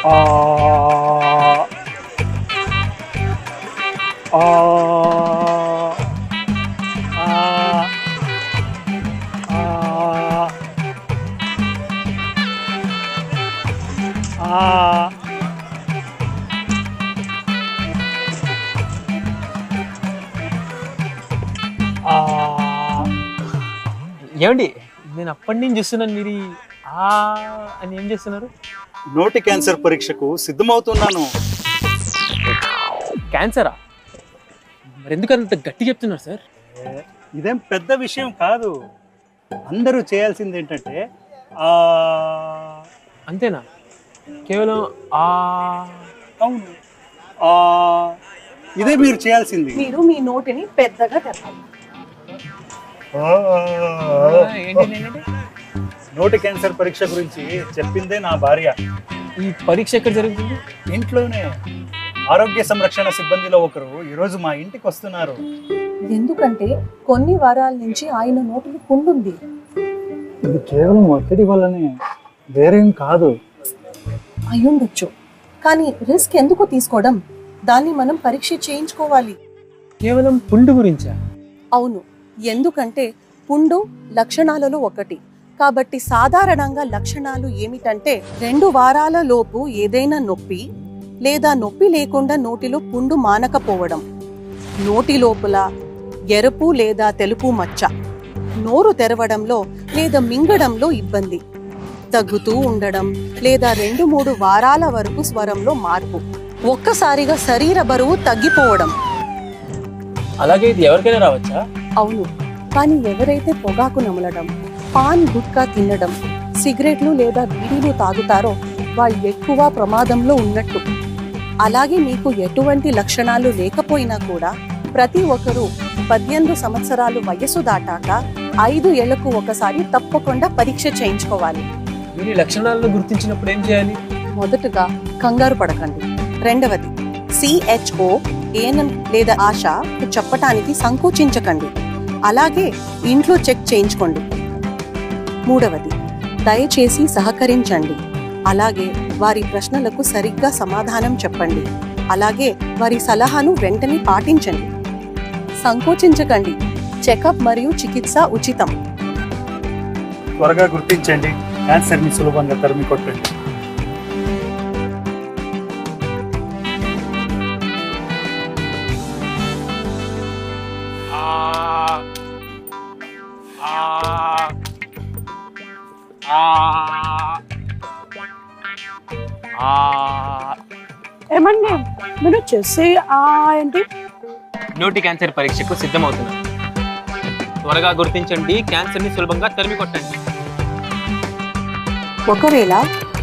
ఆ ఆ ఆ ఆ ఆ ఏమండి, నేను అప్పటి నుంచి చూస్తున్నాను మీరు ఆ అని ఏం చేస్తున్నారు? నోటి క్యాన్సర్ పరీక్షకు సిద్ధమవుతున్నాను. క్యాన్సరా? మరి ఎందుకు అంత గట్టి చెప్తున్నారు సార్? ఇదేం పెద్ద విషయం కాదు. అందరూ చేయాల్సింది ఏంటంటే ఆ అంతేనా? కేవలం ఆ అవును ఆ ఇదే మీరు చేయాల్సింది. మీరు మీ నోటిని పెద్దగా తెరవాలి. ఏంటి? నోటి క్యాన్సర్ పరీక్ష గురించి చెప్పిందే నా భార్య. ఈ పరీక్ష ఎక్కడ జరుగుతుంది? ఇంట్లోనే. ఆరోగ్య సంరక్షణ సిబ్బందిలో ఒకరు ఈరోజు మా ఇంటికి వస్తున్నారు. ఎందుకంటే కొన్ని వారాల నుంచి ఆయన నోటిలో పుండుంది. ఇది కేవలం ఒత్తిడి వల్లనే, వేరేం కాదు. అయ్యుండొచ్చు, కానీ రిస్క్ ఎందుకు తీసుకోవడం? దాన్ని మనం పరీక్ష చేయించుకోవాలి. కేవలం పుండు గురించా? అవును, ఎందుకంటే పుండు లక్షణాలలో ఒకటి. కాబట్టి సాధారణంగా లక్షణాలు ఏమిటంటే 2 వారాల లోపు ఏదైనా నొప్పి లేదా నొప్పి లేకుండా నోటిలో పుండు మానకపోవడం, నోటి లోపల ఎరుపు లేదా తెలుపు మచ్చ, నోరు తెరవడంలో లేదా మింగడంలో ఇబ్బంది, తగ్గుతూ ఉండడం లేదా 2-3 వారాల వరకు స్వరంలో మార్పు, ఒక్కసారిగా శరీర బరువు తగ్గిపోవడం. అలాగే ఇది ఎవరికైనా రావచ్చా? అవును, కానీ ఎవరైతే పొగాకు నమలడం, పాన్ గుట్కా తినడం, సిగరెట్లు లేదా బీడీలు తాగుతారో వాళ్ళు ఎక్కువ ప్రమాదంలో ఉన్నట్టు. అలాగే మీకు ఎటువంటి లక్షణాలు లేకపోయినా కూడా ప్రతి ఒక్కరూ 18 సంవత్సరాలు వయసు దాటాక 5 ఏళ్లకు ఒకసారి తప్పకుండా పరీక్ష చేయించుకోవాలి. మీరు లక్షణాలను గుర్తించినప్పుడు ఏం చేయాలి? మొదటగా కంగారు పడకండి. రెండవది CHO, ANM లేదా ఆశ చెప్పటానికి సంకోచించకండి. అలాగే ఇంట్లో చెక్ చేయించుకోండి. మూడవది దయచేసి సహకరించండి. అలాగే వారి ప్రశ్నలకు సరిగ్గా సమాధానం చెప్పండి. అలాగే వారి సలహాను వెంటనే పాటించండి. సంకోచించకండి. చెకప్ మరియు చికిత్స ఉచితం. త్వరగా గుర్తించండి, క్యాన్సర్ని సులభంగా తరిమి కొట్టండి. ఏమండి మీరు చేసే ఏంటి? నోటి క్యాన్సర్ పరీక్షకు సిద్ధమవుతున్నారు. త్వరగా గుర్తించండి, క్యాన్సర్ ని సులభంగా తరిమి కొట్టండి. ఒకవేళ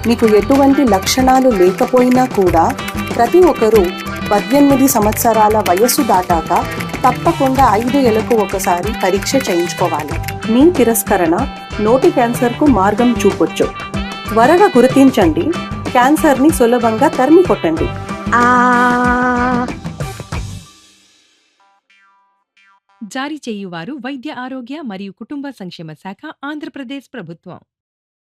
మీకు ఎటువంటి లక్షణాలు లేకపోయినా కూడా ప్రతి ఒక్కరూ 18 సంవత్సరాల వయస్సు దాటాక తప్పకుండా 5 ఏళ్లకు ఒకసారి పరీక్ష చేయించుకోవాలి. మీ తిరస్కరణ నోటి క్యాన్సర్కు మార్గం చూపొచ్చు. త్వరగా గుర్తించండి, క్యాన్సర్ని సులభంగా తరిమి కొట్టండి. జారీ చేయువారు వైద్య ఆరోగ్య మరియు కుటుంబ సంక్షేమ శాఖ, ఆంధ్రప్రదేశ్ ప్రభుత్వం.